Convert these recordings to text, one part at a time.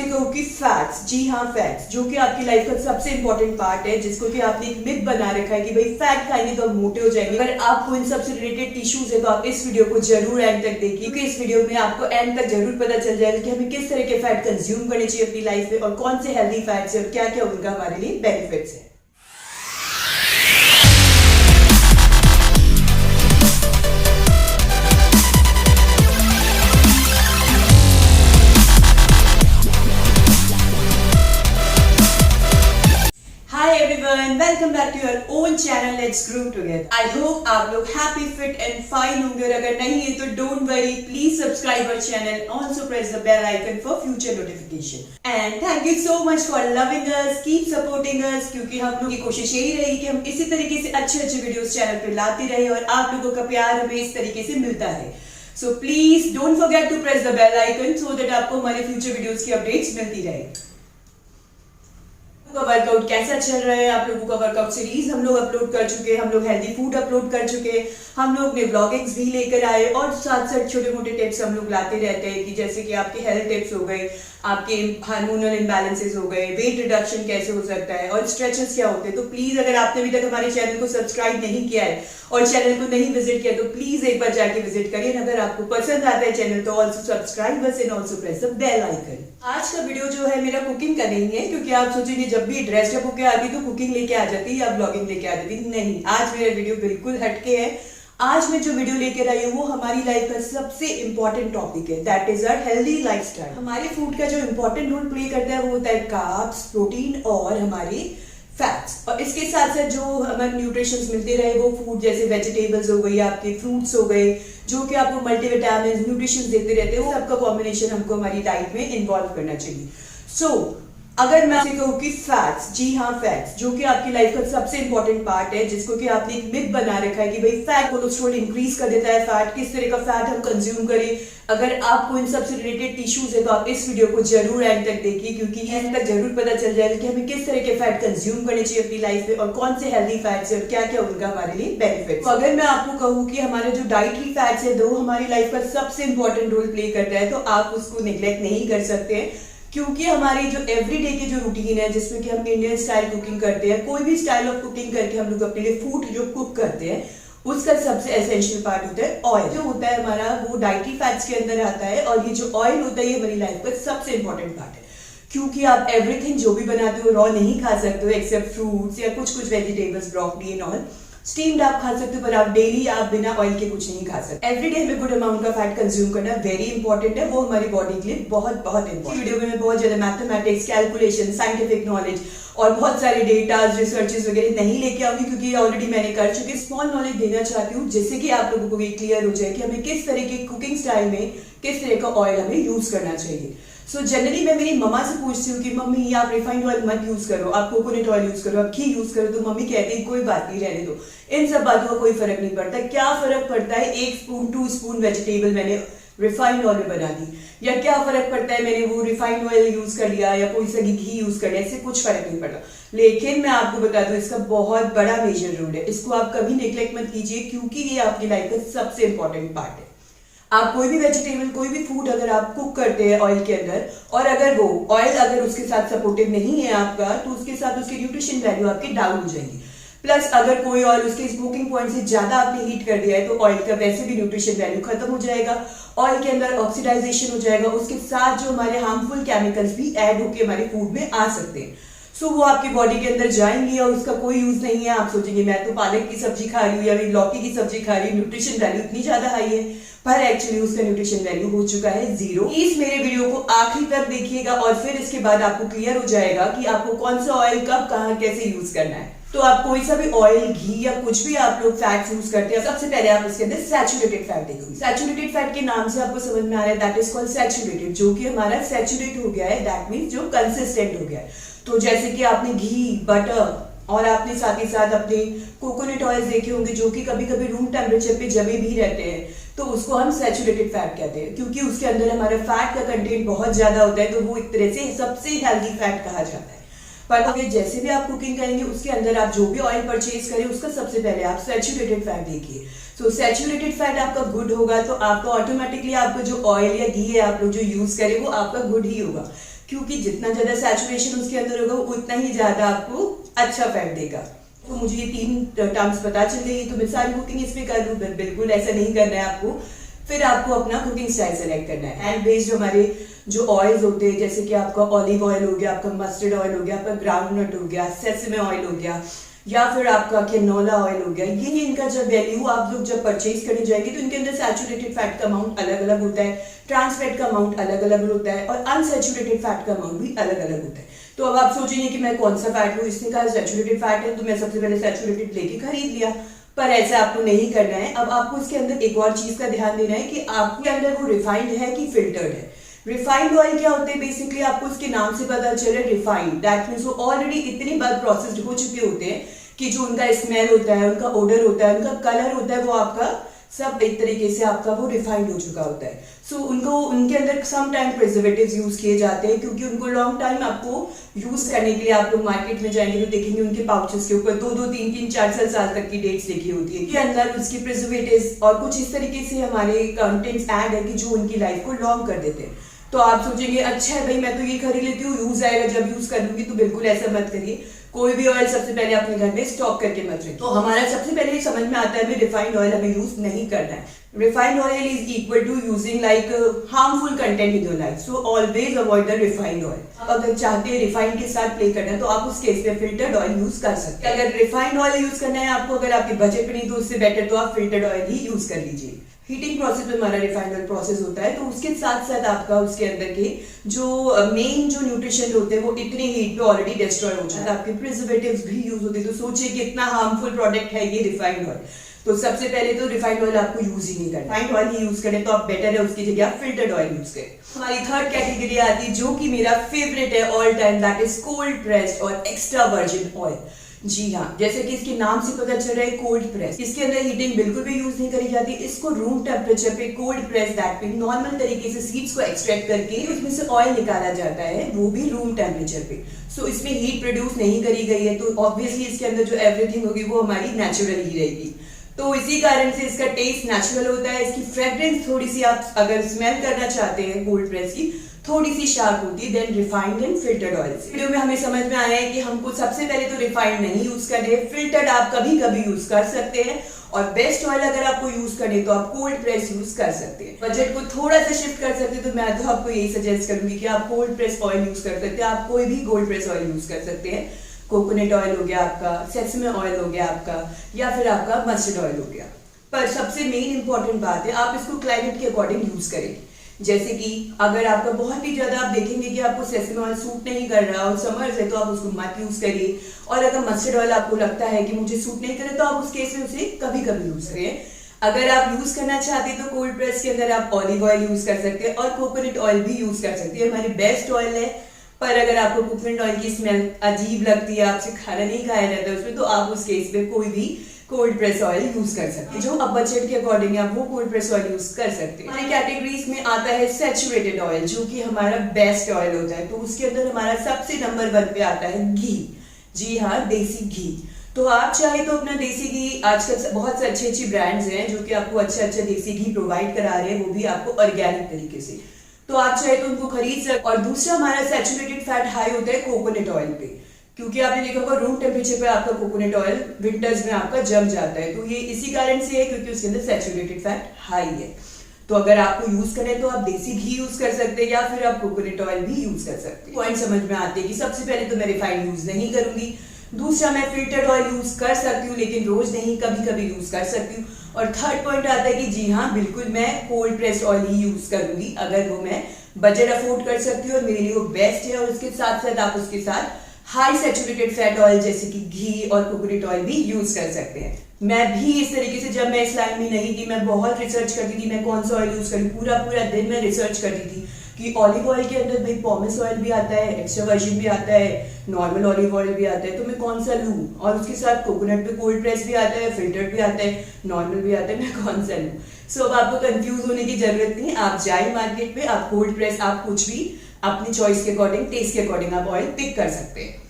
कहूँ कि फैट्स, जी हाँ फैट्स, जो कि आपकी लाइफ का सबसे इंपॉर्टेंट पार्ट है, जिसको कि आपने एक मिथ बना रखा है कि भाई फैट खाएंगे तो आप मोटे हो जाएंगे। अगर आपको इन सबसे रिलेटेड इश्यूज है तो आप इस वीडियो को जरूर एंड तक देखिए, क्योंकि इस वीडियो में आपको एंड तक जरूर पता चल जाएगा कि हमें किस तरह के फैट कंज्यूम करने चाहिए अपनी लाइफ में और कौन से हेल्दी फैट्स है और क्या क्या उनका हमारे लिए बेनिफिट्स है। Welcome back to your own channel let's grow together. I hope आप लोग हैप्पी, फिट एंड फाइन होंगे और अगर नहीं है तो don't worry, please subscribe our channel, also press the bell icon for future notification and thank you so much for loving us, keep supporting us, क्योंकि हम लोग की कोशिश यही रही कि हम इसी तरीके से अच्छे अच्छे वीडियोस चैनल पे लाते रहे और आप लोगों का प्यार हमें इस तरीके से मिलता है। So please don't forget to press the bell icon so that आपको हमारे फ्यूचर वीडियोस की अपडेट्स मिलती रहे। वर्कआउट कैसा चल रहा है? आप लोगों का वर्कआउट सीरीज हम लोग अपलोड कर चुके हैं, हम लोग हेल्दी फूड अपलोड कर चुके हैं, हम लोग ने ब्लॉगिंग्स भी लेकर आए और साथ साथ छोटे मोटे टिप्स हम लोग लाते रहते हैं कि जैसे कि आपके हेल्थ टिप्स हो गए, आपके हार्मोनल इम्बैलेंसेस हो गए, वेट रिडक्शन कैसे हो सकता है और स्ट्रेचेस क्या होते हैं। तो प्लीज अगर आपने अभी तक हमारे चैनल को सब्सक्राइब नहीं किया है और चैनल को नहीं विजिट किया तो प्लीज एक बार जाके विजिट करिए। अगर आपको पसंद आता है चैनल तो also subscribe us and also press the bell icon. आज का वीडियो जो है मेरा कुकिंग का नहीं है, क्योंकि आप सोचेंगे जब भी ड्रेस अप होकर आती तो कुकिंग लेके आ जाती या ब्लॉगिंग लेके आ जाती। नहीं, आज मेरा वीडियो बिल्कुल हटके है। आज मैं जो वीडियो लेकर आई हूँ वो हमारी लाइफ का सबसे इंपॉर्टेंट टॉपिक है, that is our healthy lifestyle. हमारे फूड का जो इंपॉर्टेंट रोल प्ले करता है वो होता है कार्ब्स, प्रोटीन और हमारी फैट्स। और इसके साथ साथ जो हमें न्यूट्रिशंस मिलते रहे वो फूड जैसे वेजिटेबल्स हो गई, आपके फ्रूट्स हो गए, जो कि आपको मल्टीविटामिन न्यूट्रिशन देते रहते हैं, वो सबका कॉम्बिनेशन हमको हमारी डाइट में इन्वॉल्व करना चाहिए। सो अगर मैं आपसे कहूँ कि फैट्स, जी हाँ फैट्स, जो कि आपकी लाइफ का सबसे इंपॉर्टेंट पार्ट है, जिसको कि आपने एक मिथ बना रखा है कि भाई फैट कोलेस्ट्रॉल इंक्रीज कर देता है, फैट किस तरह का फैट हम कंज्यूम करें। अगर आपको इन सबसे रिलेटेड इश्यूज है तो आप इस वीडियो को जरूर एंड तक देखिए, क्योंकि एंड तक जरूर पता चल जाएगा कि हमें किस तरह के फैट कंज्यूम करने चाहिए अपनी लाइफ में और कौन से हेल्दी फैट्स है और क्या क्या उनका हमारे लिए बेनिफिट। तो अगर मैं आपको कहूँ कि हमारे जो डाइटरी फैट्स है वो हमारी लाइफ का सबसे इंपॉर्टेंट रोल प्ले करता है तो आप उसको निग्लेक्ट नहीं कर सकते, क्योंकि हमारी जो एवरीडे की जो रूटीन है जिसमें कि हम इंडियन स्टाइल कुकिंग करते हैं, कोई भी स्टाइल ऑफ कुकिंग करके हम लोग अपने लिए फूड जो कुक करते हैं उसका सबसे एसेंशियल पार्ट होता है ऑयल। जो होता है हमारा वो डाइटरी फैट्स के अंदर आता है और ये जो ऑयल होता है ये हमारी लाइफ का सबसे इंपॉर्टेंट पार्ट है, क्योंकि आप एवरीथिंग जो भी बनाते हो रॉ नहीं खा सकते हो एक्सेप्ट फ्रूट्स या कुछ कुछ vegetables, broccoli and all. Steamed आप खा सकते हो पर आप डेली आप बिना ऑयल के कुछ नहीं खा सकते। एवरीडे हमें गुड अमाउंट का फैट कंज्यूम करना वेरी इंपॉर्टेंट है, वो हमारी बॉडी के लिए बहुत बहुत इंपॉर्टेंट। वीडियो में मैं बहुत ज्यादा मैथमेटिक्स, कैलकुलेशन, साइंटिफिक नॉलेज और बहुत सारे डेटाज, रिसर्चेस वगैरह नहीं लेके आऊंगी, क्योंकि ऑलरेडी मैंने कर चुकी। स्मॉल नॉलेज देना चाहती हूँ जिससे कि आप लोगों को ये क्लियर हो जाए कि हमें किस तरह के कुकिंग स्टाइल में किस तरह का ऑयल हमें यूज करना चाहिए। सो जनरली मैं मेरी मम्मा से पूछती हूँ कि मम्मी आप रिफाइंड ऑयल मत यूज करो, आप कोकोनट ऑयल यूज करो, आप घी यूज करो, तो मम्मी कहती है कोई बात नहीं, रहने दो, इन सब बातों का कोई फर्क नहीं पड़ता। क्या फर्क पड़ता है 1 स्पून 2 स्पून वेजिटेबल मैंने रिफाइंड ऑयल में बना दी, या क्या फर्क पड़ता है मैंने वो रिफाइंड ऑयल यूज कर लिया या कोई सा घी यूज कर लिया, इससे कुछ फर्क नहीं पड़ता। लेकिन मैं आपको बता दूं इसका बहुत बड़ा मेजर रोल है, इसको आप कभी नेग्लेक्ट मत कीजिए, क्योंकि ये आपकी लाइफ का सबसे इंपॉर्टेंट पार्ट है। आप कोई भी वेजिटेबल, कोई भी फूड अगर आप कुक करते हैं ऑयल के अंदर और अगर वो ऑयल अगर उसके साथ सपोर्टिव नहीं है आपका, तो उसके साथ उसकी न्यूट्रिशन वैल्यू आपकी डाउन हो जाएगी। प्लस अगर कोई ऑयल उसके स्मोकिंग पॉइंट से ज्यादा आपने हीट कर दिया है तो ऑयल का वैसे भी न्यूट्रिशन वैल्यू खत्म हो जाएगा, ऑयल के अंदर ऑक्सीडाइजेशन हो जाएगा, उसके साथ जो हमारे हार्मफुल केमिकल्स भी ऐड होकर हमारे फूड में आ सकते हैं। सो वो आपकी बॉडी के अंदर जाएंगे और उसका कोई यूज नहीं है। आप सोचेंगे मैं तो पालक की सब्जी खा रही हूँ या लौकी की सब्जी खा रही हूँ, न्यूट्रिशन वैल्यू इतनी ज्यादा हाई है, पर एक्चुअली उसका न्यूट्रिशन वैल्यू हो चुका है 0। इस मेरे वीडियो को आखिरी तक देखिएगा और फिर इसके बाद आपको क्लियर हो जाएगा कि आपको कौन सा ऑयल कब कहाँ कैसे यूज करना है। तो आप कोई सा भी ऑयल, घी या कुछ भी आप लोग फैट यूज करते हैं, सबसे पहले आप उसके अंदर सैचुरेटेड फैट देखोगे। सैचुरेटेड फैट के नाम से आपको समझ में आ रहा है दैट इज कॉल्ड सैचुरेटेड, जो कि हमारा सैचुरेट हो गया है, दैट मीन्स जो कंसिस्टेंट हो गया है। तो जैसे कि आपने घी, बटर और आपने साथ ही साथ अपने कोकोनट ऑयल देखे होंगे जो कि कभी कभी रूम टेम्परेचर पे जमे भी रहते हैं, तो उसको हम सैचुरेटेड फैट कहते हैं, क्योंकि उसके अंदर हमारा फैट का कंटेंट बहुत ज्यादा होता है, तो वो एक तरह से सबसे हेल्दी फैट कहा जाता है। पर अगर जैसे भी आप कुकिंग करेंगे उसके अंदर आप जो भी ऑयल परचेज करें उसका सबसे पहले आप सैचुरेटेड फैट देखिए। सो सैचुरेटेड फैट आपका गुड होगा तो आपको ऑटोमेटिकली आपका जो ऑयल या घी है आप लोग जो यूज करें वो आपका गुड ही होगा। क्योंकि जितना ज्यादा सैचुरेशन उसके अंदर होगा उतना ही ज्यादा आपको अच्छा फैट देगा। तो मुझे ये 3 टर्म्स पता चल गई तो मैं सारी कुकिंग इसमें कर लूँ, बिल्कुल ऐसा नहीं करना है आपको। फिर आपको अपना कुकिंग स्टाइल सेलेक्ट करना है। एंड बेस्ड हमारे जो ऑयल्स होते हैं, जैसे कि आपका ऑलिव ऑयल हो गया, आपका मस्टर्ड ऑयल हो गया, आपका ग्राउंडनट हो गया, सेसमे ऑयल हो गया, या फिर आपका कैनोला ऑयल हो गया, ये इनका जब वैल्यू आप लोग जब परचेज करने जाएंगे तो इनके अंदर सैचुरेटेड फैट का अमाउंट अलग अलग होता है, ट्रांस फैट का अमाउंट अलग अलग होता है और अनसैचुरेटेड फैट का अमाउंट भी अलग अलग होता है। तो अब आप सोचेंगे कि मैं कौन सा फैट लूँ, इसने कहा सैचुरेटेड फैट है तो मैं सबसे पहले सैचुरेटेड लेके खरीद लिया, पर ऐसा आपको नहीं करना है। अब आपको इसके अंदर एक और चीज का ध्यान देना है कि आपके अंदर वो रिफाइंड है कि फिल्टर्ड है। रिफाइंड ऑयल क्या होते हैं, बेसिकली आपको इसके नाम से पता चले रिफाइंड, दैट मीन्स वो ऑलरेडी इतनी बार प्रोसेस्ड हो चुके होते हैं कि जो उनका स्मेल होता है, उनका ओडर होता है, उनका कलर होता है, वो आपका सब एक तरीके से आपका वो रिफाइंड हो चुका होता है। सो उनके अंदर सम टाइम प्रिजर्वेटिव्स यूज किए जाते हैं, क्योंकि उनको लॉन्ग टाइम आपको यूज करने के लिए आप लोग मार्केट में जाएंगे तो देखेंगे उनके पाउचेस के ऊपर 2-2, 3-3, 4 साल तक की डेट्स लिखी होती है कि अंदर उसकी प्रिजर्वेटिव्स और कुछ इस तरीके से हमारे कंटेंट्स ऐड है कि जो उनकी लाइफ को लॉन्ग कर देते हैं। तो आप सोचेंगे अच्छा है भाई मैं तो ये खरीद लेती हूँ, यूज आएगा जब यूज कर लूंगी, तो बिल्कुल ऐसा मत करिए। कोई भी ऑयल सबसे पहले अपने घर में स्टॉक करके मत रखिए। तो हमारा सबसे पहले समझ में आता है रिफाइंड ऑयल हमें यूज नहीं करना है। Refined oil is equal to using like harmful content in your life, so always avoid the refined oil. अगर चाहते हैं रिफाइंड के साथ प्ले करना है तो आप उस केस में फिल्टर्ड ऑयल यूज कर सकते हैं। अगर रिफाइंड ऑयल यूज करना है आपको, अगर आपके बजट में नहीं तो उससे बेटर तो आप फिल्टर्ड ऑयल ही यूज कर लीजिए। हीटिंग प्रोसेस में हमारा रिफाइंड ऑयल प्रोसेस होता है, तो उसके साथ साथ आपका उसके अंदर के जो मेन जो न्यूट्रिशन होते हैं वो इतने हीट पे ऑलरेडी डिस्ट्रॉय हो जाते हैं। आपके प्रिजर्वेटिव्स भी यूज होते हैं, तो सोचिए कि इतना हार्मफुल प्रोडक्ट है ये रिफाइंड ऑयल। तो सबसे पहले तो रिफाइंड ऑयल आपको यूज ही नहीं करना। रिफाइंड ऑयल ही यूज करें तो आप बेटर है उसकी जगह फिल्टर्ड ऑयल यूज करें। हमारी थर्ड कैटेगरी आती है जो कि मेरा फेवरेट है all time, that is cold pressed और एक्स्ट्रा वर्जिन ऑयल। जी हाँ, जैसे कि इसके नाम से पता चल रहा है कोल्ड प्रेस, इसके अंदर हीटिंग बिल्कुल भी यूज नहीं करी जाती। इसको रूम टेम्परेचर पे cold press, that mean normal तरीके से सीड्स को एक्सट्रैक्ट करके उसमें से ऑयल निकाला जाता है, वो भी रूम टेम्परेचर पे। सो इसमें हीट प्रोड्यूस नहीं करी गई है, तो ऑब्वियसली इसके अंदर जो एवरीथिंग होगी वो हमारी नेचुरल ही रहेगी। तो इसी कारण से इसका टेस्ट नेचुरल होता है। इसकी फ्रेग्रेंस थोड़ी सी आप अगर स्मेल करना चाहते हैं कोल्ड प्रेस की, थोड़ी सी शार्प होती है then refined and filtered oil. Video में हमें समझ में आया है कि हमको सबसे पहले तो रिफाइंड नहीं यूज करने, फिल्टर्ड आप कभी कभी यूज कर सकते हैं, और बेस्ट ऑयल अगर आपको यूज करने तो आप कोल्ड प्रेस यूज कर सकते हैं। बजट को थोड़ा सा शिफ्ट कर सकते हैं तो मैं तो आपको यही सजेस्ट करूंगी कि आप कोल्ड प्रेस ऑयल यूज कर सकते हैं। आप कोई भी कोल्ड प्रेस ऑयल यूज कर सकते हैं। कोकोनट ऑयल हो गया आपका, सेसमे ऑयल हो गया आपका, या फिर आपका मस्टर्ड ऑयल हो गया। पर सबसे मेन इंपॉर्टेंट बात है आप इसको क्लाइमेट के अकॉर्डिंग यूज करें। जैसे कि अगर आपका बहुत ही ज्यादा आप देखेंगे कि आपको सेसमे ऑयल सूट नहीं कर रहा और समर्स है तो आप उसको मत यूज करिए, और अगर मस्टर्ड ऑयल आपको लगता है कि मुझे सूट नहीं करे तो आप उस केस में उसे कभी कभी यूज करें। अगर आप यूज करना चाहते हैं तो कोल्ड प्रेस के अंदर आप ऑलिव ऑयल यूज कर सकते हैं और कोकोनट ऑयल भी यूज कर सकते हैं, हमारी बेस्ट ऑयल है। पर अगर आपको कोकोनट ऑयल की स्मेल अजीब लगती है, आपसे खाना नहीं खाया जाता है उसमें, तो आप उस केस में कोई भी कोल्ड प्रेस ऑयल यूज कर सकते हैं। जो अब बजट के अकॉर्डिंग आप वो कोल्ड प्रेस ऑयल यूज कर सकते हैं। हमारी कैटेगरीज में आता है सैचुरेटेड ऑयल, जो कि हमारा बेस्ट ऑयल होता है। तो उसके अंदर हमारा सबसे नंबर 1 पे आता है घी। जी हाँ, देसी घी। तो आप चाहे तो अपना देसी घी, आजकल बहुत से अच्छे अच्छे ब्रांड्स हैं जो कि आपको अच्छा देसी घी प्रोवाइड करा रहे हैं, वो भी आपको ऑर्गेनिक तरीके से, तो आप चाहे तो उनको खरीद सकते। और दूसरा हमारा सैचुरेटेड फैट हाई होता है कोकोनट ऑयल पे, क्योंकि आपने देखा होगा रूम टेम्परेचर पे आपका कोकोनट ऑयल विंटर्स में आपका जम जाता है, तो ये इसी कारण से है क्योंकि उसके अंदर सैचुरेटेड फैट हाई है। तो अगर आपको यूज करें तो आप देसी घी यूज कर सकते हैं या फिर आप कोकोनट ऑयल भी यूज कर सकते हैं। पॉइंट समझ में आते हैं कि सबसे पहले तो मैं रिफाइंड यूज नहीं करूंगी, दूसरा मैं फिल्टर्ड ऑयल यूज कर सकती हूँ लेकिन रोज नहीं, कभी कभी यूज कर सकती हूँ, और थर्ड पॉइंट आता है कि जी हाँ बिल्कुल मैं कोल्ड प्रेस्ड ऑयल ही यूज करूंगी अगर वो मैं बजट अफोर्ड कर सकती हूँ और मेरे लिए वो बेस्ट है। और उसके साथ साथ आप उसके साथ हाई सैचुरेटेड फैट ऑयल जैसे कि घी और कोकोनट ऑयल भी यूज कर सकते हैं। मैं भी इस तरीके से, जब मैं इस लाइन में नहीं थी, मैं बहुत रिसर्च करती थी मैं कौन सा ऑयल यूज करूँ, पूरा दिन मैं रिसर्च करती थी कि ऑलिव ऑयल के अंदर भाई पॉमेस ऑयल भी आता है, एक्स्ट्रा वर्जिन भी आता है, नॉर्मल ऑलिव ऑयल भी आता है, तो मैं कौन सा लूँ। और उसके साथ कोकोनट पे कोल्ड प्रेस भी आता है, फिल्टर्ड भी आता है, नॉर्मल भी आता है, मैं कौन सा लूँ। सो अब आपको कंफ्यूज होने की जरूरत नहीं, आप जाए मार्केट में, आप कोल्ड प्रेस, आप कुछ भी अपनी चॉइस के अकॉर्डिंग, टेस्ट के अकॉर्डिंग आप ऑयल पिक कर सकते हैं।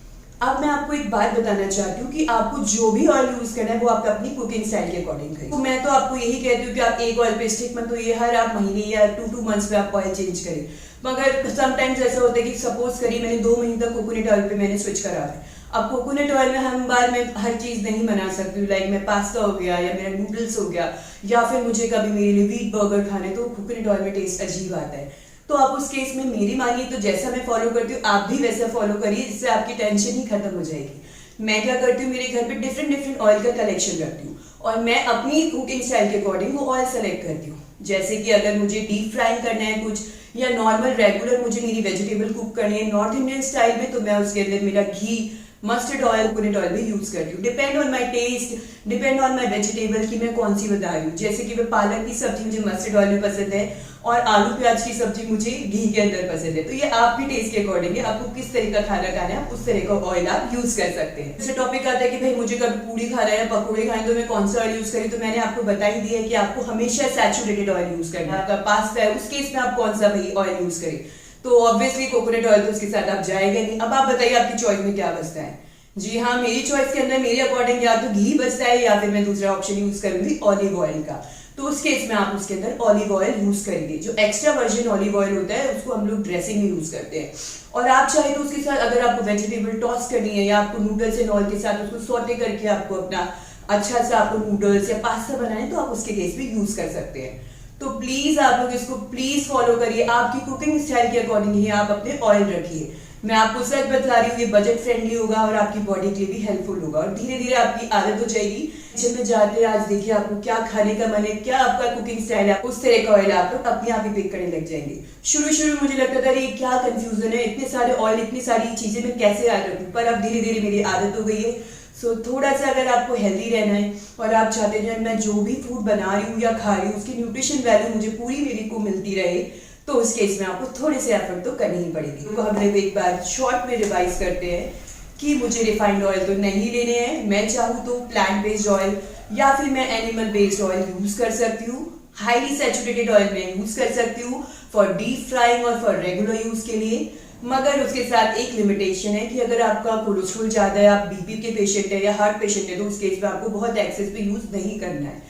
अब मैं आपको एक बात बताना चाहती हूँ कि आपको जो भी ऑयल यूज करना है वो आप अपनी कुकिंग स्टाइल के अकॉर्डिंग करें। तो मैं तो आपको यही कहती हूँ कि आप एक ऑयल पे स्टिक मत होइए, हर आप महीने या 2 मंथ्स में आप ऑयल चेंज करें। मगर समटाइम्स ऐसा होता है कि सपोज करिए मैंने 2 महीने तक कोकोनट ऑयल पे मैंने स्विच करा है। अब कोकोनट ऑयल में हम बार में हर चीज नहीं बना सकती हूँ, लाइक मैं पास्ता हो गया या मेरा नूडल्स हो गया, या फिर मुझे कभी मेरे लिए व्हीट बर्गर खाने, तो कोकोनट ऑयल में टेस्ट अजीब आता है। तो आप उस केस में मेरी मानिए तो जैसा मैं फॉलो करती हूँ आप भी वैसा फॉलो करिए, जिससे आपकी टेंशन ही खत्म हो जाएगी। मैं क्या करती हूँ, मेरे घर पे डिफरेंट ऑयल का कलेक्शन रखती हूँ और मैं अपनी कुकिंग स्टाइल के अकॉर्डिंग वो ऑयल सेलेक्ट करती हूँ। जैसे कि अगर मुझे डीप फ्राइंग करना है कुछ, या नॉर्मल रेगुलर मुझे मेरी वेजिटेबल कुक करनी है नॉर्थ इंडियन स्टाइल में, तो मैं उसके अंदर मेरा घी, मस्टर्ड ऑयल, कोकोनट ऑयल भी यूज करती हूँ। Depend on my taste, depend on my vegetable कि मैं कौन सी बता रही हूँ। जैसे कि मैं पालक की सब्जी मुझे मस्टर्ड ऑयल में पसंद है और आलू प्याज की सब्जी मुझे घी के अंदर पसंद है। तो ये आपके टेस्ट के अकॉर्डिंग है, आपको किस तरह का खाना खाना है आप उस तरह का ऑयल आप यूज कर सकते हैं। जैसे टॉपिक आता है कि भाई मुझे कभी पूरी खाना है या पकौड़े खाए तो मैं कौन सा ऑयल यूज करी, तो मैंने आपको बता ही दिया है कि आपको हमेशा सैचुरेटेड ऑयल यूज करना है। आपका पास्ता है उस केस में आप कौन सा भाई ऑयल यूज करें, तो ऑब्वियसली कोकोनट ऑयल तो उसके साथ आप जाएगा नहीं। अब आप बताइए आपकी चॉइस में क्या बचता है। जी हाँ, मेरी चॉइस के अंदर मेरे अकॉर्डिंग या तो घी बचता है या फिर मैं दूसरा ऑप्शन यूज करूंगी ऑलिव ऑयल का। तो उस केस में आप उसके अंदर ऑलिव ऑयल यूज करेंगे। जो एक्स्ट्रा वर्जिन ऑलिव ऑयल होता है उसको हम लोग ड्रेसिंग में यूज करते हैं। और आप चाहे तो उसके साथ अगर आपको वेजिटेबल टॉस करनी है या आपको नूडल्स एंड ऑयल के साथ उसको सॉटे करके आपको अपना अच्छा सा आपको नूडल्स या पास्ता बनाना है तो आप उसके केस में यूज कर सकते हैं। तो प्लीज आप लोग इसको प्लीज फॉलो करिए, आपकी कुकिंग स्टाइल के अकॉर्डिंग ही आप अपने ऑयल रखिए। मैं आपको सच बता रही हूँ ये बजट फ्रेंडली होगा और आपकी बॉडी के लिए भी हेल्पफुल होगा और धीरे धीरे आपकी आदत हो जाएगी। किचन में जाते हैं आज देखिए आपको क्या खाने का मन है, क्या आपका कुकिंग स्टाइल है, उस तरह का ऑयल आप लोग अपने आप ही पिक करने लग जाएंगे। शुरू में मुझे लगता था ये क्या कंफ्यूजन है, इतने सारे ऑयल, इतनी सारी चीजें मैं कैसे याद रखूं, पर अब धीरे धीरे मेरी आदत हो गई है। सो थोड़ा सा अगर आपको हेल्दी रहना है और आप चाहते हैं मैं जो भी फूड बना रही हूँ या खा रही हूँ उसकी न्यूट्रिशन वैल्यू मुझे पूरी मेरी को मिलती रहे, तो उस केस में आपको थोड़े से एफर्ट तो करनी ही पड़ेगी। तो हम लोग एक बार शॉर्ट में रिवाइज करते हैं कि मुझे रिफाइंड ऑयल तो नहीं लेने हैं, मैं चाहूँ तो प्लांट बेस्ड ऑयल या फिर मैं एनिमल बेस्ड ऑयल यूज कर सकती हूँ। हाईली सैचुरेटेड ऑयल में यूज कर सकती हूँ फॉर डीप फ्राइंग और फॉर रेगुलर यूज के लिए। मगर उसके साथ एक लिमिटेशन है कि अगर आपका कोलेस्ट्रॉल ज्यादा है, आप बीपी के पेशेंट है या हार्ट पेशेंट है, तो उस केस में आपको बहुत एक्सेस में यूज नहीं करना है।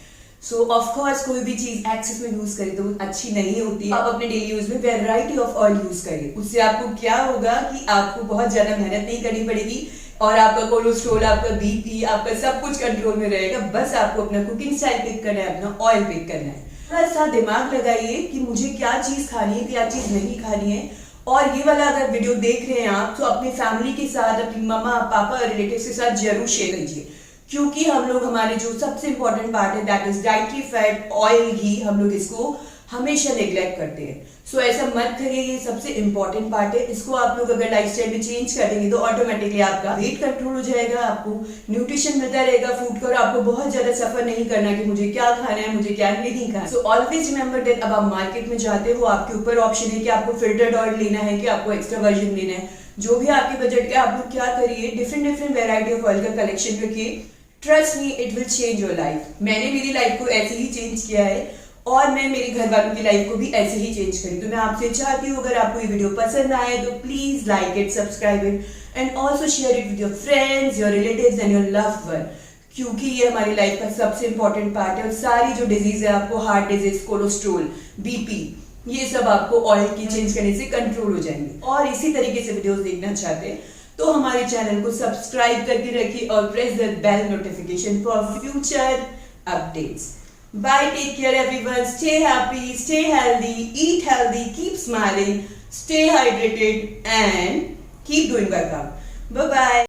सो ऑफ कोर्स कोई भी चीज एक्सेस में यूज करें तो अच्छी नहीं होती। आप अपने डेली यूज में वैरायटी ऑफ ऑयल यूज करिए। उससे आपको क्या होगा कि आपको बहुत ज्यादा मेहनत नहीं करनी पड़ेगी और आपका कोलेस्ट्रॉल, आपका बीपी, आपका सब कुछ कंट्रोल में रहेगा। बस आपको अपना कुकिंग स्टाइल पिक करना है, अपना ऑयल पिक करना है। थोड़ा सा दिमाग लगाइए कि मुझे क्या चीज खानी है, क्या चीज नहीं खानी है। और ये वाला अगर वीडियो देख रहे हैं आप तो अपनी फैमिली के साथ, अपनी मम्मा पापा रिलेटिव्स के साथ जरूर शेयर कीजिए, क्योंकि हम लोग हमारे जो सबसे इंपॉर्टेंट पार्ट है that is dietary fat, oil, घी, हम लोग इसको हमेशा नेग्लेक्ट करते हैं। सो ऐसा मत करिए, ये सबसे इंपॉर्टेंट पार्ट है। इसको आप लोग अगर लाइफस्टाइल में चेंज कर देंगे तो ऑटोमेटिकली आपका वेट कंट्रोल हो जाएगा, आपको न्यूट्रिशन मिलता रहेगा फूड का और आपको बहुत ज्यादा सफर नहीं करना कि मुझे क्या खाना है, मुझे क्या नहीं खाना। सो ऑलवेज रिमेंबर दैट अब आप मार्केट में जाते हो आपके ऊपर ऑप्शन है कि आपको फिल्टर्ड ऑयल लेना है कि आपको एक्स्ट्रा वर्जिन लेना है। जो भी आपके बजट का, आप लोग क्या करिए, डिफरेंट वेराइटी ऑफ ऑयल का कलेक्शन रखिए। Trust me, it will change your life. मैंने मेरी लाइफ को ऐसे ही चेंज किया है और मैं मेरे घर वालों की लाइफ को भी ऐसे ही चेंज करी। तो मैं आपसे चाहती हूँ अगर आपको ये वीडियो पसंद आए तो please like it, subscribe it and also share it with your friends, your relatives and your loved one, क्योंकि ये हमारी लाइफ का सबसे इंपॉर्टेंट पार्ट है। और सारी जो डिजीज है आपको, हार्ट डिजीज, कोलेस्ट्रोल, बीपी, ये सब आपको ऑयल की चेंज करने से कंट्रोल हो जाएंगे। और इसी तरीके से वीडियोस देखना चाहते हैं तो हमारे चैनल को सब्सक्राइब करके रखिए और press the bell notification for future updates. Bye, take care everyone, stay happy, stay healthy, eat healthy, keep smiling, stay hydrated and keep doing workout. Bye bye.